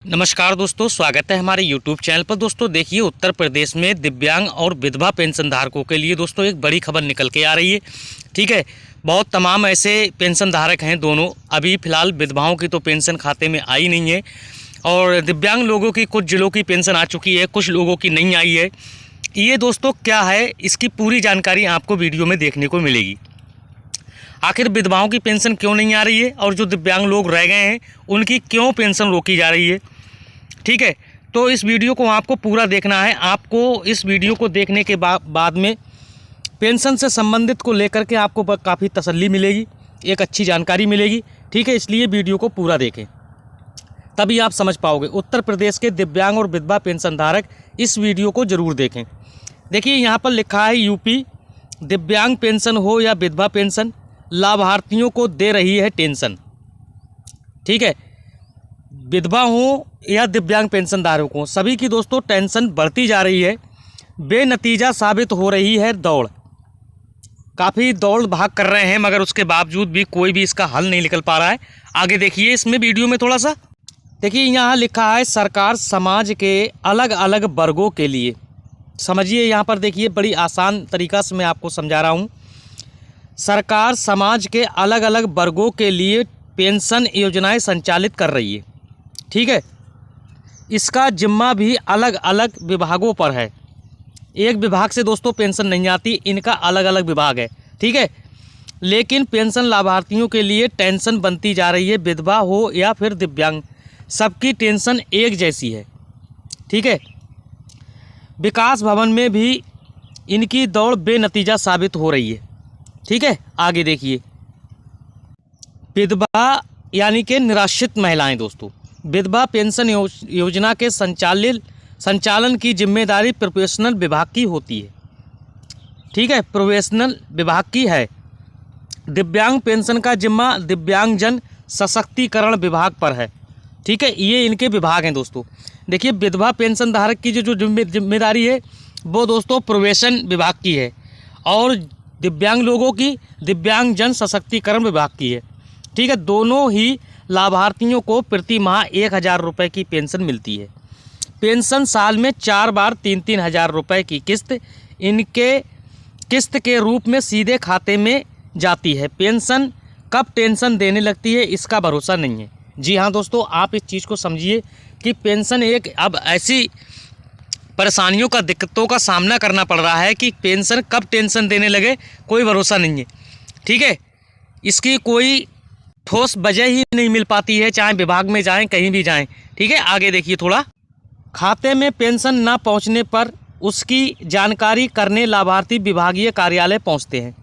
नमस्कार दोस्तों, स्वागत है हमारे YouTube चैनल पर। दोस्तों देखिए, उत्तर प्रदेश में दिव्यांग और विधवा पेंशन धारकों के लिए दोस्तों एक बड़ी खबर निकल के आ रही है। ठीक है, बहुत तमाम ऐसे पेंशन धारक हैं दोनों। अभी फ़िलहाल विधवाओं की तो पेंशन खाते में आई नहीं है और दिव्यांग लोगों की कुछ जिलों की पेंशन आ चुकी है, कुछ लोगों की नहीं आई है। ये दोस्तों क्या है, इसकी पूरी जानकारी आपको वीडियो में देखने को मिलेगी। आखिर विधवाओं की पेंशन क्यों नहीं आ रही है और जो दिव्यांग लोग रह गए हैं उनकी क्यों पेंशन रोकी जा रही है। ठीक है, तो इस वीडियो को आपको पूरा देखना है। आपको इस वीडियो को देखने के बाद में पेंशन से संबंधित को लेकर के आपको काफ़ी तसल्ली मिलेगी, एक अच्छी जानकारी मिलेगी। ठीक है, इसलिए वीडियो को पूरा देखें, तभी आप समझ पाओगे। उत्तर प्रदेश के दिव्यांग और विधवा पेंशन धारक इस वीडियो को ज़रूर देखें। देखिए, यहाँ पर लिखा है यूपी दिव्यांग पेंशन हो या विधवा पेंशन, लाभार्थियों को दे रही है टेंशन। ठीक है, विधवा हो या दिव्यांग पेंशनधारक हो, सभी की दोस्तों टेंशन बढ़ती जा रही है। बेनतीजा साबित हो रही है दौड़। काफ़ी दौड़ भाग कर रहे हैं मगर उसके बावजूद भी कोई भी इसका हल नहीं निकल पा रहा है। आगे देखिए इसमें वीडियो में थोड़ा सा देखिए, यहाँ लिखा है सरकार समाज के अलग अलग वर्गों के लिए। समझिए, यहाँ पर देखिए, बड़ी आसान तरीक़ा से मैं आपको समझा रहा हूँ। सरकार समाज के अलग अलग वर्गों के लिए पेंशन योजनाएं संचालित कर रही है। ठीक है, इसका जिम्मा भी अलग अलग विभागों पर है। एक विभाग से दोस्तों पेंशन नहीं आती, इनका अलग अलग विभाग है। ठीक है, लेकिन पेंशन लाभार्थियों के लिए टेंशन बनती जा रही है। विधवा हो या फिर दिव्यांग, सबकी टेंशन एक जैसी है। ठीक है, विकास भवन में भी इनकी दौड़ बेनतीजा साबित हो रही है। ठीक है, आगे देखिए, विधवा यानी कि निराश्रित महिलाएं दोस्तों, विधवा पेंशन योजना के संचालन की जिम्मेदारी प्रोफेशनल विभाग की होती है। ठीक है, प्रोफेशनल विभाग की है। दिव्यांग पेंशन का जिम्मा दिव्यांगजन सशक्तिकरण विभाग पर है। ठीक है, ये इनके विभाग हैं दोस्तों। देखिए, विधवा पेंशन धारक की जो जिम्मेदारी है वो दोस्तों प्रोफेशन विभाग की है और दिव्यांग लोगों की दिव्यांगजन सशक्तिकरण विभाग की है। ठीक है, दोनों ही लाभार्थियों को प्रति माह 1,000 रुपये की पेंशन मिलती है। पेंशन साल में 4 बार 3-3 हज़ार रुपये की किस्त इनके किस्त के रूप में सीधे खाते में जाती है। पेंशन कब टेंशन देने लगती है इसका भरोसा नहीं है। जी हाँ दोस्तों, आप इस चीज़ को समझिए कि पेंशन एक अब ऐसी परेशानियों का दिक्कतों का सामना करना पड़ रहा है कि पेंशन कब टेंशन देने लगे कोई भरोसा नहीं है। ठीक है, इसकी कोई ठोस वजह ही नहीं मिल पाती है, चाहे विभाग में जाएं कहीं भी जाएं। ठीक है, आगे देखिए थोड़ा। खाते में पेंशन ना पहुंचने पर उसकी जानकारी करने लाभार्थी विभागीय कार्यालय पहुंचते हैं।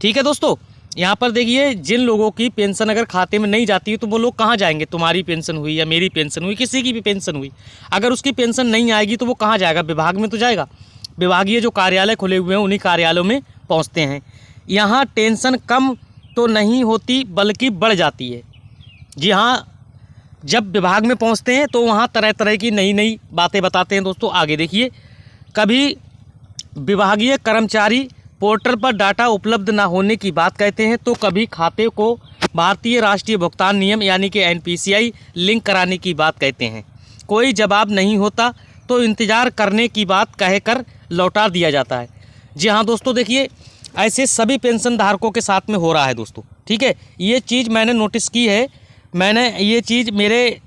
ठीक है दोस्तों, यहाँ पर देखिए, जिन लोगों की पेंशन अगर खाते में नहीं जाती है तो वो लोग कहाँ जाएंगे। तुम्हारी पेंशन हुई या मेरी पेंशन हुई, किसी की भी पेंशन हुई, अगर उसकी पेंशन नहीं आएगी तो वो कहाँ जाएगा, विभाग में तो जाएगा। विभागीय जो कार्यालय खुले हुए हैं उन्हीं कार्यालयों में पहुँचते हैं। यहाँ टेंशन कम तो नहीं होती बल्कि बढ़ जाती है। जी हाँ, जब विभाग में पहुंचते हैं तो वहाँ तरह तरह की नई नई बातें बताते हैं दोस्तों। आगे देखिए, कभी विभागीय कर्मचारी पोर्टल पर डाटा उपलब्ध ना होने की बात कहते हैं तो कभी खाते को भारतीय राष्ट्रीय भुगतान नियम यानी कि NPCI लिंक कराने की बात कहते हैं। कोई जवाब नहीं होता तो इंतज़ार करने की बात कहकर लौटा दिया जाता है। जी हाँ दोस्तों, देखिए, ऐसे सभी पेंशन धारकों के साथ में हो रहा है दोस्तों। ठीक है, ये चीज़ मैंने नोटिस की है। मैंने ये चीज़ मेरे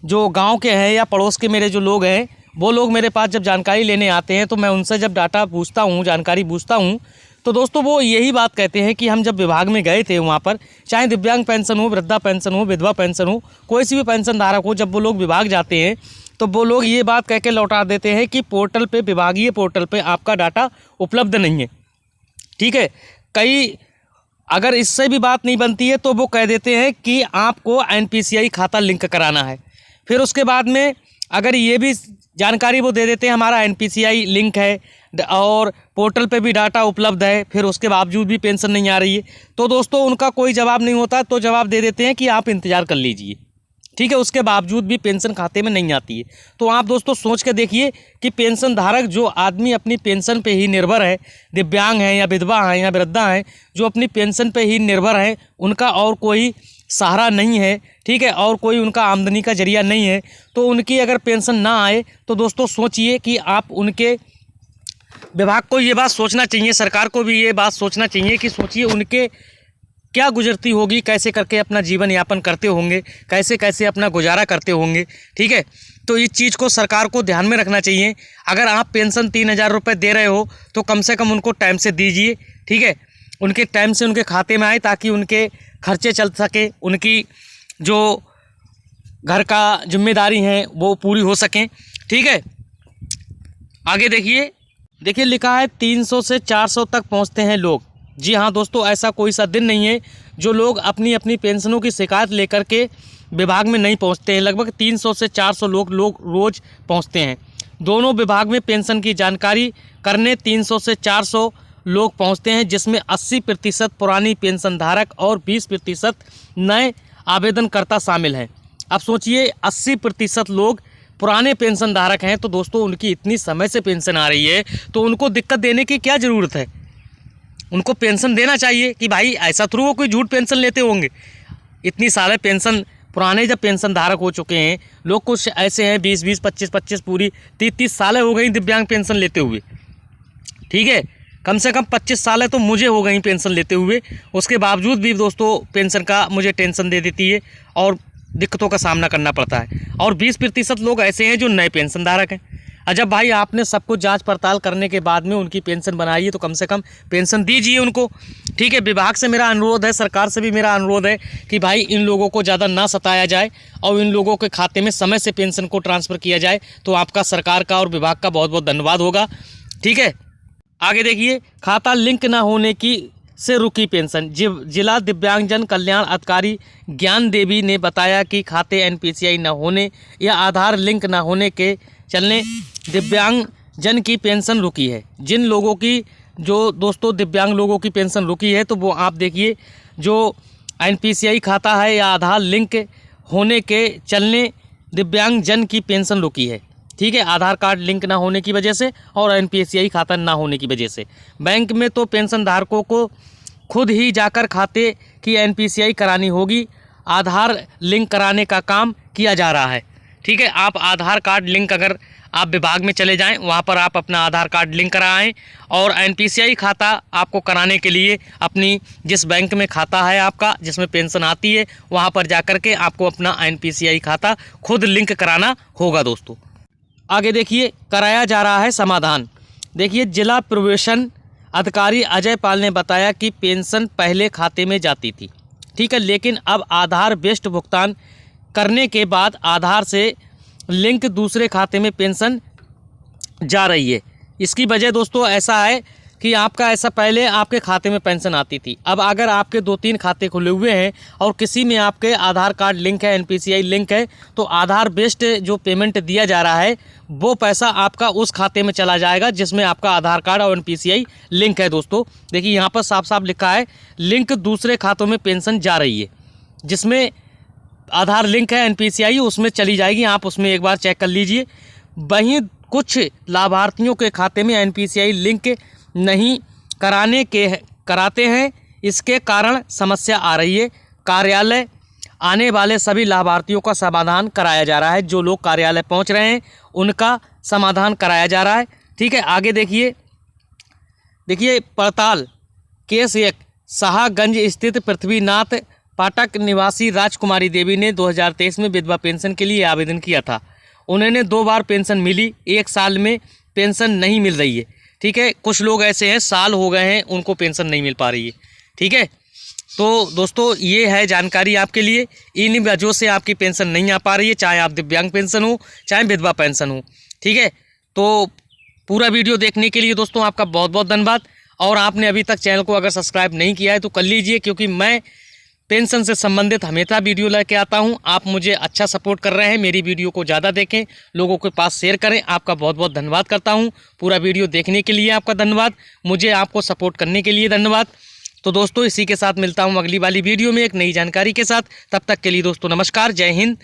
जो गांव के हैं या पड़ोस के मेरे जो लोग हैं वो लोग मेरे पास जब जानकारी लेने आते हैं तो मैं उनसे जब डाटा पूछता हूँ, जानकारी पूछता हूँ, तो दोस्तों वो यही बात कहते हैं कि हम जब विभाग में गए थे वहाँ पर, चाहे दिव्यांग पेंशन हो, वृद्धा पेंशन हो, विधवा पेंशन हो, कोई सी भी पेंशन धारक हो, जब वो लोग विभाग जाते हैं तो वो लोग ये बात कह के लौटा देते हैं कि पोर्टल पे, विभागीय पोर्टल पे आपका डाटा उपलब्ध नहीं है। ठीक है, कई अगर इससे भी बात नहीं बनती है तो वो कह देते हैं कि आपको NPCI खाता लिंक कराना है। फिर उसके बाद में अगर ये भी जानकारी वो दे देते हैं हमारा NPCI लिंक है और पोर्टल पे भी डाटा उपलब्ध है, फिर उसके बावजूद भी पेंशन नहीं आ रही है, तो दोस्तों उनका कोई जवाब नहीं होता, तो जवाब दे देते हैं कि आप इंतज़ार कर लीजिए। ठीक है, उसके बावजूद भी पेंशन खाते में नहीं आती है। तो आप दोस्तों सोच के देखिए कि पेंशन धारक जो आदमी अपनी पेंशन पे ही निर्भर है, दिव्यांग हैं या विधवा हैं या वृद्धा हैं, जो अपनी पेंशन पे ही निर्भर हैं, उनका और कोई सहारा नहीं है, ठीक है, और कोई उनका आमदनी का जरिया नहीं है, तो उनकी अगर पेंशन ना आए तो दोस्तों सोचिए कि आप उनके विभाग को ये बात सोचना चाहिए, सरकार को भी ये बात सोचना चाहिए कि सोचिए उनके क्या गुजरती होगी, कैसे करके अपना जीवन यापन करते होंगे, कैसे कैसे अपना गुजारा करते होंगे, ठीक है। तो इस चीज़ को सरकार को ध्यान में रखना चाहिए। अगर आप पेंशन 3,000 रुपये दे रहे हो तो कम से कम उनको टाइम से दीजिए, ठीक है, उनके टाइम से उनके खाते में आए ताकि उनके खर्चे चल सके, उनकी जो घर का जिम्मेदारी हैं वो पूरी हो सकें, ठीक है। आगे देखिए लिखा है 300 से 400 तक पहुंचते हैं लोग। जी हाँ दोस्तों, ऐसा कोई सा दिन नहीं है जो लोग अपनी अपनी पेंशनों की शिकायत लेकर के विभाग में नहीं पहुंचते हैं। लगभग 300 से 400 लोग रोज़ पहुंचते हैं। दोनों विभाग में पेंशन की जानकारी करने 300 से 400 लोग पहुंचते हैं, जिसमें 80% पुरानी पेंशन धारक और 20% नए आवेदनकर्ता शामिल हैं। अब सोचिए 80% लोग पुराने पेंशन धारक हैं, तो दोस्तों उनकी इतनी समय से पेंशन आ रही है तो उनको दिक्कत देने की क्या ज़रूरत है। उनको पेंशन देना चाहिए कि भाई ऐसा थोड़ी वो कोई झूठ पेंशन लेते होंगे। इतनी सारे पेंशन पुराने जब पेंशन धारक हो चुके हैं लोग, कुछ ऐसे हैं 20-20, 25-25 पूरी 30-30 सालें हो गई दिव्यांग पेंशन लेते हुए, ठीक है। कम से कम 25 सालें तो मुझे हो गई पेंशन लेते हुए, उसके बावजूद भी दोस्तों पेंशन का मुझे टेंशन दे देती है और दिक्कतों का सामना करना पड़ता है। और 20% लोग ऐसे हैं जो नए पेंशन धारक हैं। जब भाई आपने सब कुछ जांच पड़ताल करने के बाद में उनकी पेंशन बनाई है तो कम से कम पेंशन दीजिए उनको, ठीक है। विभाग से मेरा अनुरोध है, सरकार से भी मेरा अनुरोध है कि भाई इन लोगों को ज़्यादा ना सताया जाए और इन लोगों के खाते में समय से पेंशन को ट्रांसफ़र किया जाए, तो आपका सरकार का और विभाग का बहुत बहुत धन्यवाद होगा, ठीक है। आगे देखिए, खाता लिंक ना होने की से रुकी पेंशन। जिला दिव्यांगजन कल्याण अधिकारी ज्ञान देवी ने बताया कि खाते NPCI न होने या आधार लिंक न होने के चलने दिव्यांगजन की पेंशन रुकी है। जिन लोगों की जो दोस्तों दिव्यांग लोगों की पेंशन रुकी है तो वो आप देखिए, जो NPCI खाता है या आधार लिंक होने के चलने दिव्यांगजन की पेंशन रुकी है, ठीक है। आधार कार्ड लिंक ना होने की वजह से और NPCI खाता ना होने की वजह से। बैंक में तो पेंशन धारकों को खुद ही जाकर खाते की NPCI करानी होगी, आधार लिंक कराने का काम किया जा रहा है, ठीक है। आप आधार कार्ड लिंक, अगर आप विभाग में चले जाएं वहां पर आप अपना आधार कार्ड लिंक कराएं और NPCI खाता आपको कराने के लिए अपनी जिस बैंक में खाता है आपका जिसमें पेंशन आती है वहां पर जाकर के आपको अपना NPCI खाता खुद लिंक कराना होगा दोस्तों। आगे देखिए, कराया जा रहा है समाधान। देखिए, जिला प्रवेशन अधिकारी अजय पाल ने बताया कि पेंशन पहले खाते में जाती थी, ठीक है, लेकिन अब आधार बेस्ड भुगतान करने के बाद आधार से लिंक दूसरे खाते में पेंशन जा रही है। इसकी वजह दोस्तों ऐसा है कि आपका ऐसा पहले आपके खाते में पेंशन आती थी, अब अगर आपके 2-3 खाते खुले हुए हैं और किसी में आपके आधार कार्ड लिंक है, NPCI लिंक है, तो आधार बेस्ड जो पेमेंट दिया जा रहा है वो पैसा आपका उस खाते में चला जाएगा जिसमें आपका आधार कार्ड और NPCI लिंक है। दोस्तों देखिए, यहाँ पर साफ साफ लिखा है लिंक दूसरे खातों में पेंशन जा रही है। जिसमें आधार लिंक है NPCI उसमें चली जाएगी, आप उसमें एक बार चेक कर लीजिए। वहीं कुछ लाभार्थियों के खाते में NPCI लिंक नहीं कराते हैं, इसके कारण समस्या आ रही है। कार्यालय आने वाले सभी लाभार्थियों का समाधान कराया जा रहा है। जो लोग कार्यालय पहुंच रहे हैं उनका समाधान कराया जा रहा है, ठीक है। आगे देखिए पड़ताल केस 1 शाहगंज स्थित पृथ्वीनाथ पाठक निवासी राजकुमारी देवी ने 2023 में विधवा पेंशन के लिए आवेदन किया था। उन्होंने 2 बार पेंशन मिली, 1 साल में पेंशन नहीं मिल रही है, ठीक है। कुछ लोग ऐसे हैं साल हो गए हैं उनको पेंशन नहीं मिल पा रही है, ठीक है। तो दोस्तों ये है जानकारी आपके लिए, इन वजहों से आपकी पेंशन नहीं आ पा रही है, चाहे आप दिव्यांग पेंशन हो चाहे विधवा पेंशन हो, ठीक है। तो पूरा वीडियो देखने के लिए दोस्तों आपका बहुत बहुत धन्यवाद। और आपने अभी तक चैनल को अगर सब्सक्राइब नहीं किया है तो कर लीजिए, क्योंकि मैं पेंशन से संबंधित हमेशा वीडियो लेके आता हूं। आप मुझे अच्छा सपोर्ट कर रहे हैं, मेरी वीडियो को ज़्यादा देखें, लोगों के पास शेयर करें, आपका बहुत बहुत धन्यवाद करता हूं। पूरा वीडियो देखने के लिए आपका धन्यवाद, मुझे आपको सपोर्ट करने के लिए धन्यवाद। तो दोस्तों इसी के साथ मिलता हूं अगली वाली वीडियो में एक नई जानकारी के साथ। तब तक के लिए दोस्तों नमस्कार, जय हिंद,